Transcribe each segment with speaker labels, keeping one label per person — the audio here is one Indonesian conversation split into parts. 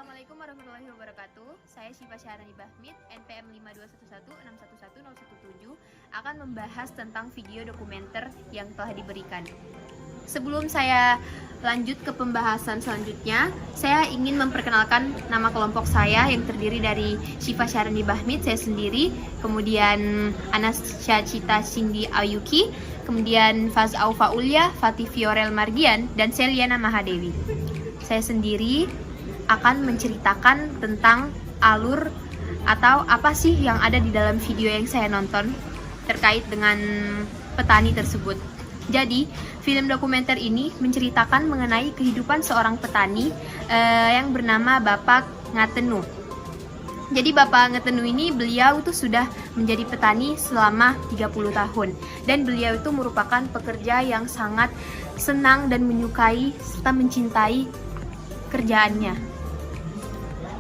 Speaker 1: Assalamualaikum warahmatullahi wabarakatuh. Saya Syifa Syahrani Bahmid, NPM 521161107, akan membahas tentang video dokumenter yang telah diberikan. Sebelum saya lanjut ke pembahasan selanjutnya, saya ingin memperkenalkan nama kelompok saya yang terdiri dari Syifa Syahrani Bahmid, saya sendiri, kemudian Anasya Cita Cindy Ayuki, kemudian Faz Aufa Ulya, Fatih Fiorel Mardian, dan Seliana Mahadewi. Saya sendiri akan menceritakan tentang alur atau apa sih yang ada di dalam video yang saya nonton terkait dengan petani tersebut. Jadi, film dokumenter ini menceritakan mengenai kehidupan seorang petani yang bernama Bapak Ngatenu. Jadi Bapak Ngatenu ini beliau tuh sudah menjadi petani selama 30 tahun dan beliau itu merupakan pekerja yang sangat senang dan menyukai serta mencintai kerjaannya,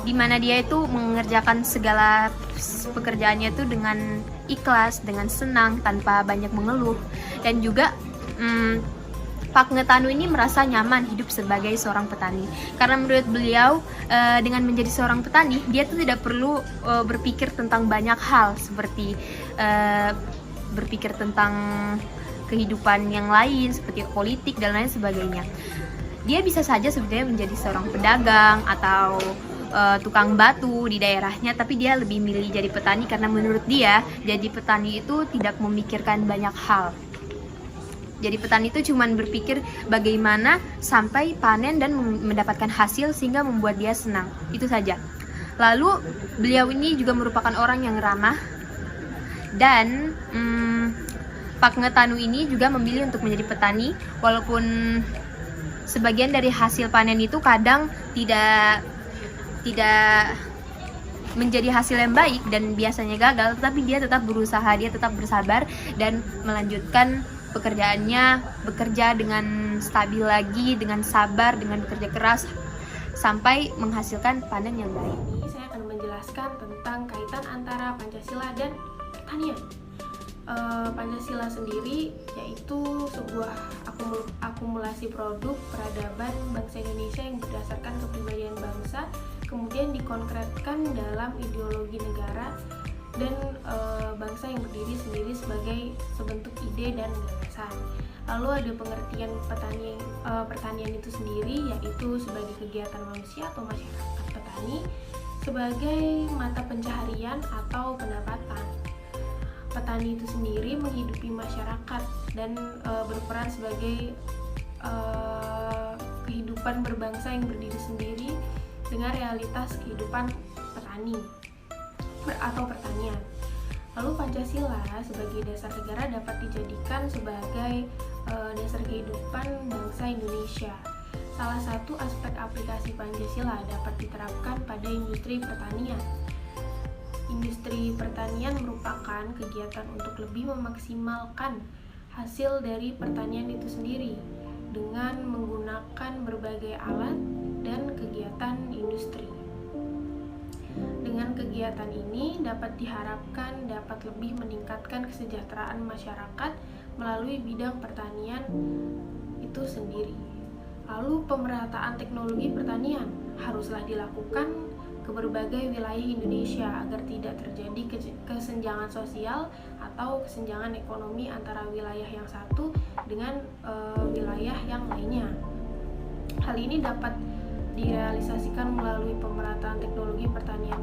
Speaker 1: di mana dia itu mengerjakan segala pekerjaannya itu dengan ikhlas, dengan senang, tanpa banyak mengeluh. Dan juga Pak Ngetanu ini merasa nyaman hidup sebagai seorang petani, karena menurut beliau dengan menjadi seorang petani dia tuh tidak perlu berpikir tentang banyak hal seperti berpikir tentang kehidupan yang lain seperti politik dan lain sebagainya. Dia bisa saja sebetulnya menjadi seorang pedagang atau tukang batu di daerahnya, tapi dia lebih milih jadi petani karena menurut dia jadi petani itu tidak memikirkan banyak hal. Jadi petani itu cuma berpikir bagaimana sampai panen dan mendapatkan hasil sehingga membuat dia senang, itu saja. Lalu beliau ini juga merupakan orang yang ramah, dan Pak Ngetanu ini juga memilih untuk menjadi petani walaupun sebagian dari hasil panen itu kadang tidak menjadi hasil yang baik dan biasanya gagal, tetapi dia tetap berusaha, dia tetap bersabar dan melanjutkan pekerjaannya, bekerja dengan stabil lagi, dengan sabar, dengan bekerja keras sampai menghasilkan panen yang baik.
Speaker 2: Ini saya akan menjelaskan tentang kaitan antara Pancasila dan pertanian. Pancasila sendiri yaitu sebuah akumulasi produk peradaban bangsa Indonesia yang berdasarkan kepribadian bangsa, kemudian dikonkretkan dalam ideologi negara dan bangsa yang berdiri sendiri sebagai sebentuk ide dan gagasan. Lalu ada pengertian pertanian itu sendiri, yaitu sebagai kegiatan manusia atau masyarakat petani sebagai mata pencaharian atau pendapatan. Petani itu sendiri menghidupi masyarakat dan berperan sebagai kehidupan berbangsa yang berdiri sendiri dengan realitas kehidupan petani atau pertanian. Lalu Pancasila sebagai dasar negara dapat dijadikan sebagai dasar kehidupan bangsa Indonesia. Salah satu aspek aplikasi Pancasila dapat diterapkan pada industri pertanian. Industri pertanian merupakan kegiatan untuk lebih memaksimalkan hasil dari pertanian itu sendiri dengan menggunakan berbagai alat dan kegiatan industri. Dengan kegiatan ini dapat diharapkan dapat lebih meningkatkan kesejahteraan masyarakat melalui bidang pertanian itu sendiri. Lalu pemerataan teknologi pertanian haruslah dilakukan ke berbagai wilayah Indonesia agar tidak terjadi kesenjangan sosial atau kesenjangan ekonomi antara wilayah yang satu dengan wilayah yang lainnya. Hal ini dapat direalisasikan melalui pemerataan teknologi pertanian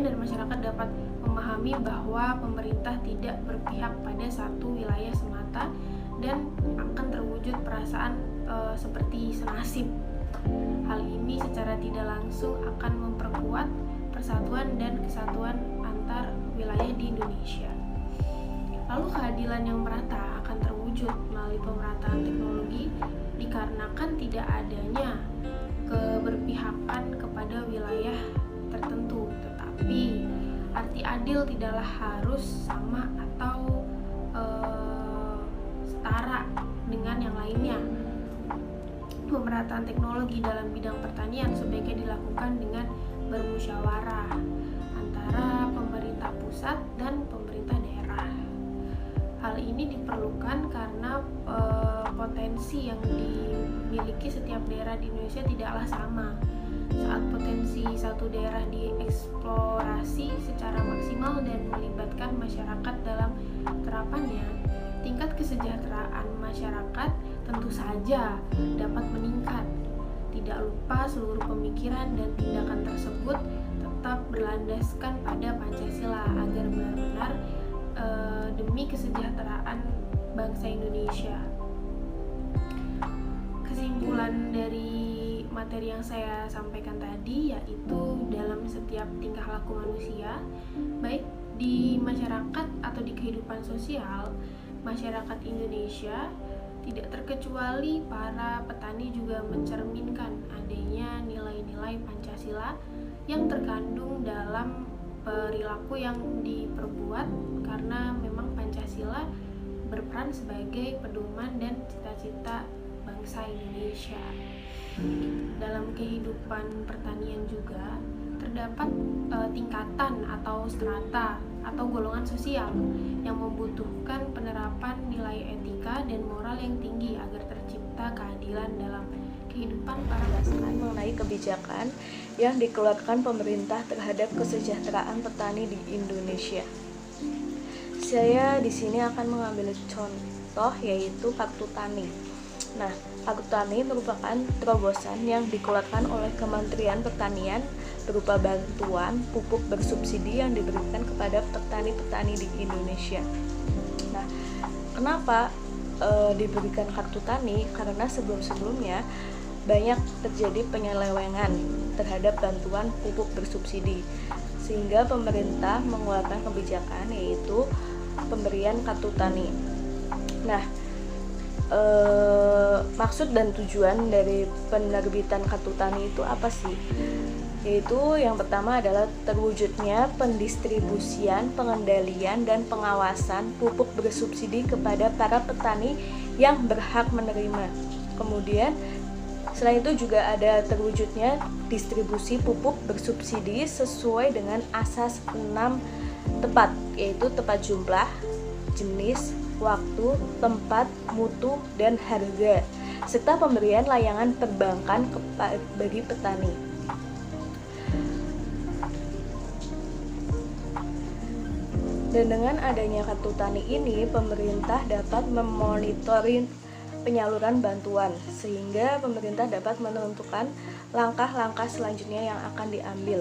Speaker 2: dan masyarakat dapat memahami bahwa pemerintah tidak berpihak pada satu wilayah semata dan akan terwujud perasaan seperti senasib. Hal ini secara tidak langsung akan memperkuat persatuan dan kesatuan antar wilayah di Indonesia. Lalu keadilan yang merata akan terwujud melalui pemerataan teknologi dikarenakan tidak adanya keberpihakan kepada wilayah tertentu, tetapi arti adil tidaklah harus sama atau setara dengan yang lainnya. Pemerataan teknologi dalam bidang pertanian sebaiknya dilakukan dengan bermusyawarah antara pemerintah pusat dan pemerintah daerah. Hal ini diperlukan karena potensi yang dimiliki setiap daerah di Indonesia tidaklah sama. Saat potensi satu daerah dieksplorasi secara maksimal dan melibatkan masyarakat dalam terapannya, tingkat kesejahteraan masyarakat tentu saja dapat meningkat. Tidak lupa seluruh pemikiran dan tindakan tersebut tetap berlandaskan pada Pancasila agar benar-benar demi kesejahteraan bangsa Indonesia. Kesimpulan dari materi yang saya sampaikan tadi yaitu dalam setiap tingkah laku manusia, baik di masyarakat atau di kehidupan sosial, masyarakat Indonesia tidak terkecuali para petani juga mencerminkan adanya nilai-nilai Pancasila yang terkandung dalam perilaku yang diperbuat, karena memang Pancasila berperan sebagai pedoman dan cita-cita bangsa Indonesia. Dalam kehidupan pertanian juga terdapat tingkatan atau strata atau golongan sosial yang membutuhkan penerapan nilai etika dan moral yang tinggi agar tercipta keadilan dalam kehidupan para petani.
Speaker 3: Mengenai kebijakan yang dikeluarkan pemerintah terhadap kesejahteraan petani di Indonesia. Saya di sini akan mengambil contoh yaitu Kartu Tani. Nah, Kartu Tani merupakan terobosan yang dikeluarkan oleh Kementerian Pertanian berupa bantuan pupuk bersubsidi yang diberikan kepada petani-petani di Indonesia. Nah, kenapa diberikan Kartu Tani? Karena sebelum-sebelumnya banyak terjadi penyelewengan terhadap bantuan pupuk bersubsidi, sehingga pemerintah mengeluarkan kebijakan yaitu pemberian Kartu Tani. Nah, maksud dan tujuan dari penerbitan Kartu Tani itu apa sih? Yaitu yang pertama adalah terwujudnya pendistribusian, pengendalian, dan pengawasan pupuk bersubsidi kepada para petani yang berhak menerima. Kemudian selain itu juga ada terwujudnya distribusi pupuk bersubsidi sesuai dengan asas 6 tepat, yaitu tepat jumlah, jenis, waktu, tempat, mutu, dan harga, serta pemberian layanan perbankan bagi petani. Dan dengan adanya Kartu Tani ini, pemerintah dapat memonitoring penyaluran bantuan, sehingga pemerintah dapat menentukan langkah-langkah selanjutnya yang akan diambil.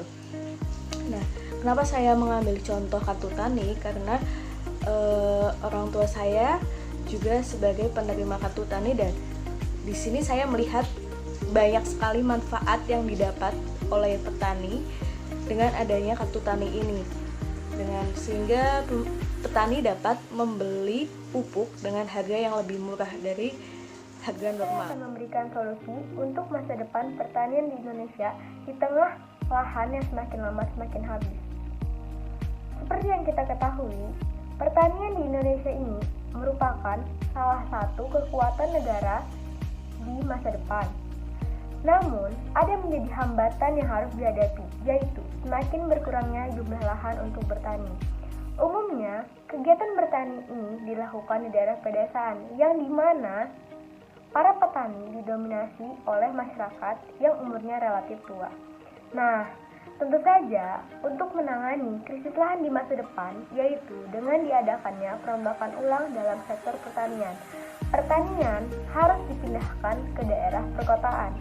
Speaker 3: Nah, kenapa saya mengambil contoh Kartu Tani? Karena orang tua saya juga sebagai penerima Kartu Tani, dan di sini saya melihat banyak sekali manfaat yang didapat oleh petani dengan adanya Kartu Tani ini. Sehingga petani dapat membeli pupuk dengan harga yang lebih murah dari harga normal.
Speaker 4: Akan memberikan solusi untuk masa depan pertanian di Indonesia di tengah lahan yang semakin lama semakin habis. Seperti yang kita ketahui, pertanian di Indonesia ini merupakan salah satu kekuatan negara di masa depan. Namun, ada yang menjadi hambatan yang harus dihadapi, yaitu semakin berkurangnya jumlah lahan untuk bertani. Umumnya, kegiatan bertani ini dilakukan di daerah pedesaan, yang dimana para petani didominasi oleh masyarakat yang umurnya relatif tua. Nah, tentu saja untuk menangani krisis lahan di masa depan, yaitu dengan diadakannya perombakan ulang dalam sektor pertanian. Pertanian harus dipindahkan ke daerah perkotaan.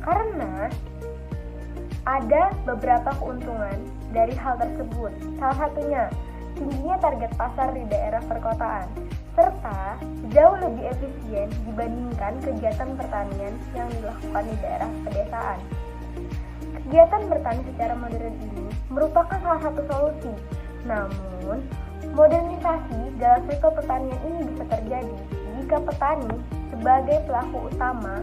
Speaker 4: Karena ada beberapa keuntungan dari hal tersebut. Salah satunya, tingginya target pasar di daerah perkotaan, serta jauh lebih efisien dibandingkan kegiatan pertanian yang dilakukan di daerah pedesaan. Kegiatan bertani secara modern ini merupakan salah satu solusi. Namun, modernisasi dalam sektor pertanian ini bisa terjadi jika petani sebagai pelaku utama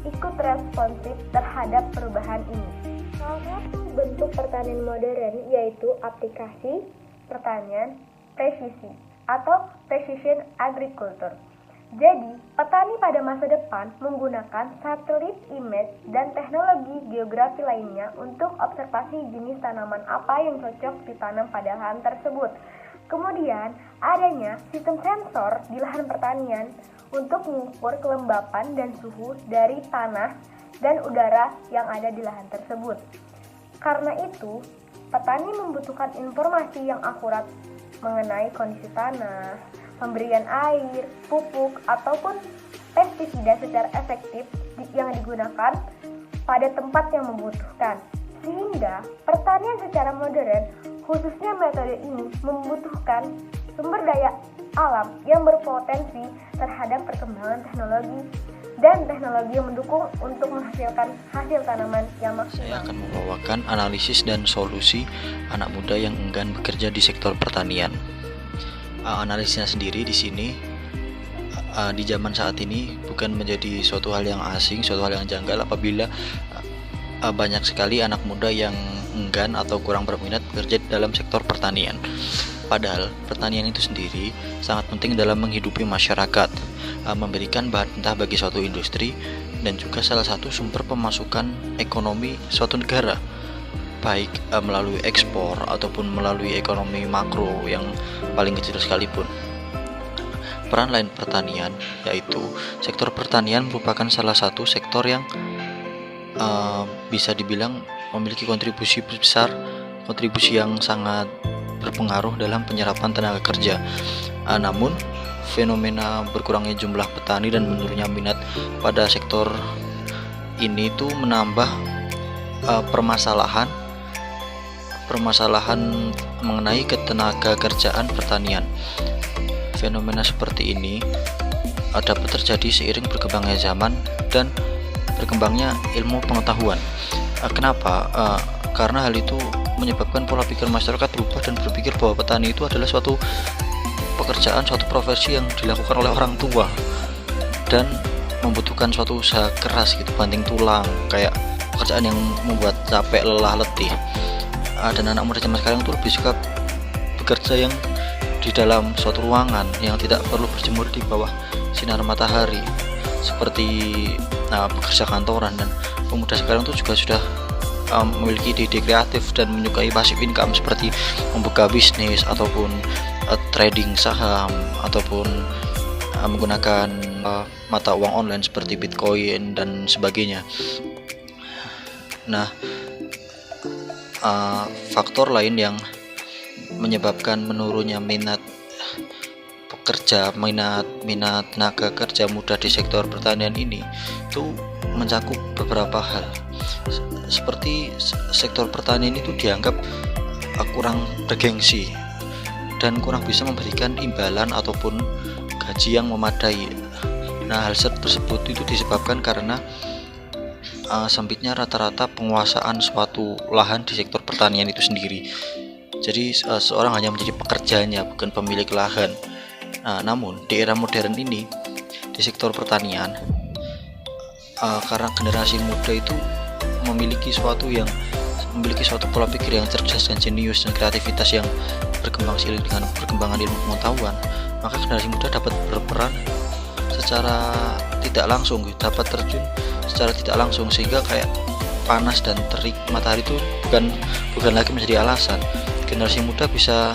Speaker 4: ikut responsif terhadap perubahan ini. Salah satu bentuk pertanian modern yaitu aplikasi pertanian presisi atau precision agriculture. Jadi, petani pada masa depan menggunakan satelit image dan teknologi geografi lainnya untuk observasi jenis tanaman apa yang cocok ditanam pada lahan tersebut. Kemudian, adanya sistem sensor di lahan pertanian untuk mengukur kelembapan dan suhu dari tanah dan udara yang ada di lahan tersebut. Karena itu, petani membutuhkan informasi yang akurat mengenai kondisi tanah, pemberian air, pupuk, ataupun pestisida secara efektif yang digunakan pada tempat yang membutuhkan. Sehingga pertanian secara modern, khususnya metode ini membutuhkan sumber daya alam yang berpotensi terhadap perkembangan teknologi dan teknologi yang mendukung untuk menghasilkan hasil tanaman yang maksimal.
Speaker 5: Saya akan membawakan analisis dan solusi anak muda yang enggan bekerja di sektor pertanian. Analisisnya sendiri di sini di zaman saat ini bukan menjadi suatu hal yang asing, suatu hal yang janggal apabila banyak sekali anak muda yang enggan atau kurang berminat bekerja dalam sektor pertanian. Padahal pertanian itu sendiri sangat penting dalam menghidupi masyarakat, memberikan bahan mentah bagi suatu industri dan juga salah satu sumber pemasukan ekonomi suatu negara, baik melalui ekspor ataupun melalui ekonomi makro yang paling kecil sekalipun. Peran lain pertanian yaitu sektor pertanian merupakan salah satu sektor yang bisa dibilang memiliki kontribusi besar, kontribusi yang sangat berpengaruh dalam penyerapan tenaga kerja. Namun fenomena berkurangnya jumlah petani dan menurunnya minat pada sektor ini tuh menambah permasalahan mengenai ketenaga kerjaan pertanian. Fenomena seperti ini dapat terjadi seiring berkembangnya zaman dan berkembangnya ilmu pengetahuan. Kenapa? Karena hal itu menyebabkan pola pikir masyarakat berubah dan berpikir bahwa petani itu adalah suatu pekerjaan, suatu profesi yang dilakukan oleh orang tua dan membutuhkan suatu usaha keras gitu, banting tulang, kayak pekerjaan yang membuat capek, lelah, letih. Dan anak muda zaman sekarang itu lebih suka bekerja yang di dalam suatu ruangan yang tidak perlu berjemur di bawah sinar matahari, seperti pekerja kantoran. Dan pemuda sekarang itu juga sudah memiliki ide kreatif dan menyukai passive income seperti membuka bisnis ataupun trading saham ataupun menggunakan mata uang online seperti Bitcoin dan sebagainya. Nah, faktor lain yang menyebabkan menurunnya minat pekerja, minat tenaga kerja muda di sektor pertanian ini itu mencakup beberapa hal. Seperti sektor pertanian itu dianggap kurang bergengsi dan kurang bisa memberikan imbalan ataupun gaji yang memadai. Nah, hal tersebut itu disebabkan karena sempitnya rata-rata penguasaan suatu lahan di sektor pertanian itu sendiri. Jadi seorang hanya menjadi pekerjanya, bukan pemilik lahan. Namun di era modern ini di sektor pertanian, karena generasi muda itu memiliki suatu pola pikir yang cerdas dan jenius dan kreativitas yang berkembang seiring dengan perkembangan ilmu pengetahuan, maka generasi muda dapat berperan secara tidak langsung, dapat terjun secara tidak langsung, sehingga kayak panas dan terik matahari itu bukan lagi menjadi alasan. Generasi muda bisa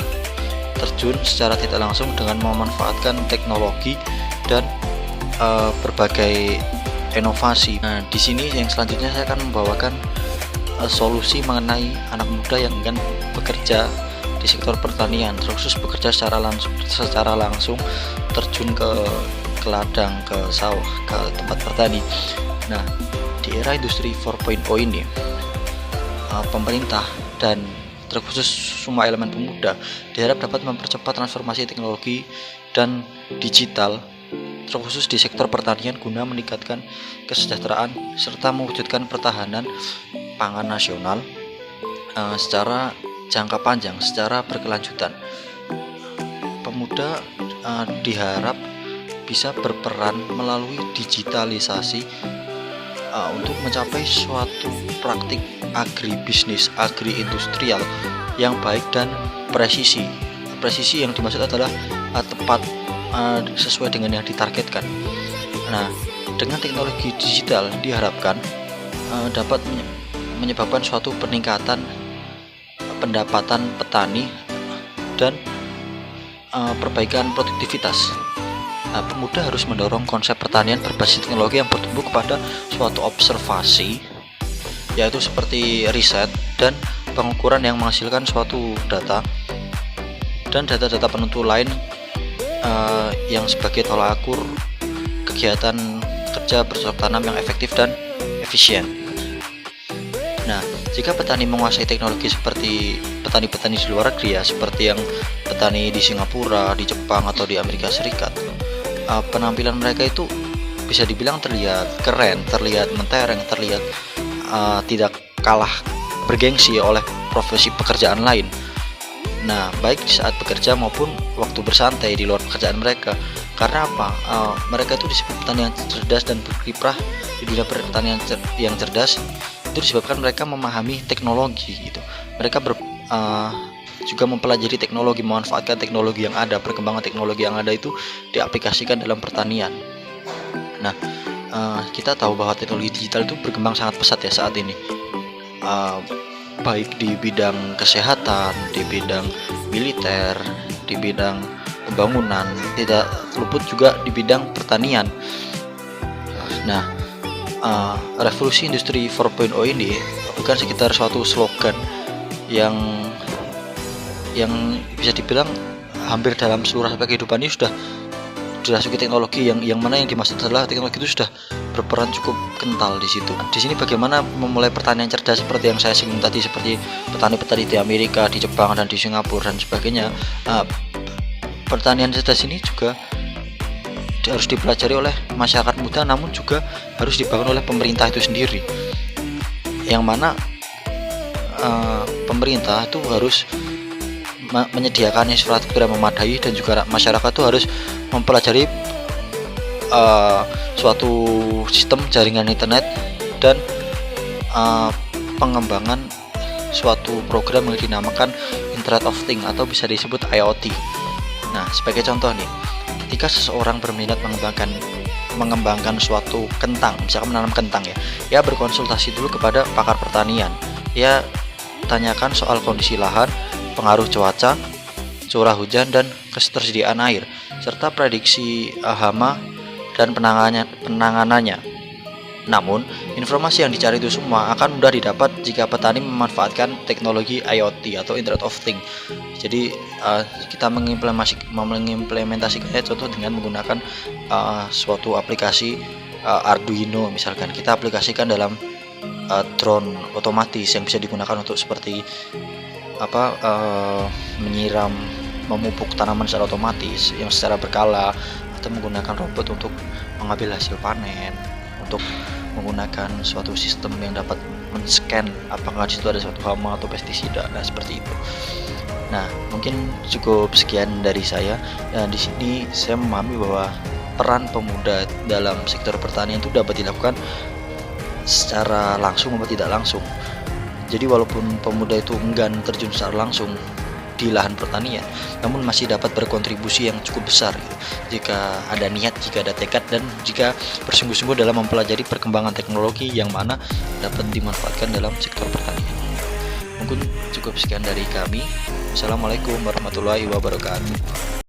Speaker 5: terjun secara tidak langsung dengan memanfaatkan teknologi dan berbagai inovasi. Nah, di sini yang selanjutnya saya akan membawakan solusi mengenai anak muda yang ingin bekerja di sektor pertanian, terkhusus bekerja secara langsung terjun ke ladang, ke sawah, ke tempat bertani. Nah, di era industri 4.0 ini, pemerintah dan terkhusus semua elemen pemuda diharap dapat mempercepat transformasi teknologi dan digital, terkhusus di sektor pertanian, guna meningkatkan kesejahteraan serta mewujudkan pertahanan pangan nasional secara jangka panjang, secara berkelanjutan. Pemuda diharap bisa berperan melalui digitalisasi untuk mencapai suatu praktik agribisnis, agri-industrial yang baik dan presisi. Presisi yang dimaksud adalah tepat, sesuai dengan yang ditargetkan. Nah, dengan teknologi digital diharapkan dapat menyebabkan suatu peningkatan pendapatan petani dan perbaikan produktivitas. Nah, pemuda harus mendorong konsep pertanian berbasis teknologi yang bertumbuh kepada suatu observasi, yaitu seperti riset dan pengukuran yang menghasilkan suatu data dan data-data penentu lain yang sebagai tolak ukur kegiatan kerja bercocok tanam yang efektif dan efisien. Nah, jika petani menguasai teknologi seperti petani-petani di luar negeri ya, seperti yang petani di Singapura, di Jepang, atau di Amerika Serikat, penampilan mereka itu bisa dibilang terlihat keren, terlihat mentereng, terlihat tidak kalah bergengsi oleh profesi pekerjaan lain. Nah, baik di saat bekerja maupun waktu bersantai di luar pekerjaan mereka. Karena apa? Mereka itu disebut petani yang cerdas dan berkiprah di dunia pertanian yang cerdas. Itu disebabkan mereka memahami teknologi gitu. Mereka juga mempelajari teknologi, memanfaatkan teknologi yang ada, perkembangan teknologi yang ada itu diaplikasikan dalam pertanian. Nah, kita tahu bahwa teknologi digital itu berkembang sangat pesat ya saat ini. Baik di bidang kesehatan, di bidang militer, di bidang pembangunan, tidak luput juga di bidang pertanian. Nah, revolusi industri 4.0 ini bukan sekitar suatu slogan yang bisa dibilang hampir dalam seluruh aspek kehidupan ini sudah dirasuki teknologi, yang mana yang dimaksud adalah teknologi itu sudah berperan cukup kental di situ. Di sini bagaimana memulai pertanian cerdas seperti yang saya singgung tadi, seperti petani-petani di Amerika, di Jepang, dan di Singapura dan sebagainya. Pertanian cerdas ini juga harus dipelajari oleh masyarakat muda, namun juga harus dibangun oleh pemerintah itu sendiri. Yang mana pemerintah itu harus menyediakan infrastruktur yang memadai, dan juga masyarakat itu harus mempelajari suatu sistem jaringan internet dan pengembangan suatu program yang dinamakan Internet of Things atau bisa disebut IoT. Nah, sebagai contoh nih, ketika seseorang berminat mengembangkan suatu kentang, misalkan menanam kentang ya berkonsultasi dulu kepada pakar pertanian. Ya, tanyakan soal kondisi lahan, pengaruh cuaca, curah hujan, dan ketersediaan air, serta prediksi hama dan penanganannya. Namun, informasi yang dicari itu semua akan mudah didapat jika petani memanfaatkan teknologi IoT atau Internet of Things. Jadi, kita mengimplementasikannya contoh dengan menggunakan suatu aplikasi Arduino misalkan. Kita aplikasikan dalam drone otomatis yang bisa digunakan untuk seperti menyiram, memupuk tanaman secara otomatis yang secara berkala, atau menggunakan robot untuk mengambil hasil panen, untuk menggunakan suatu sistem yang dapat men-scan apakah di situ ada suatu hama atau pestisida. Nah, seperti itu. Nah, mungkin cukup sekian dari saya. Dan di sini saya memahami bahwa peran pemuda dalam sektor pertanian itu dapat dilakukan secara langsung maupun tidak langsung. Jadi walaupun pemuda itu enggan terjun secara langsung di lahan pertanian, namun masih dapat berkontribusi yang cukup besar jika ada niat, jika ada tekad, dan jika bersungguh-sungguh dalam mempelajari perkembangan teknologi yang mana dapat dimanfaatkan dalam sektor pertanian. Mungkin cukup sekian dari kami. Assalamualaikum warahmatullahi wabarakatuh.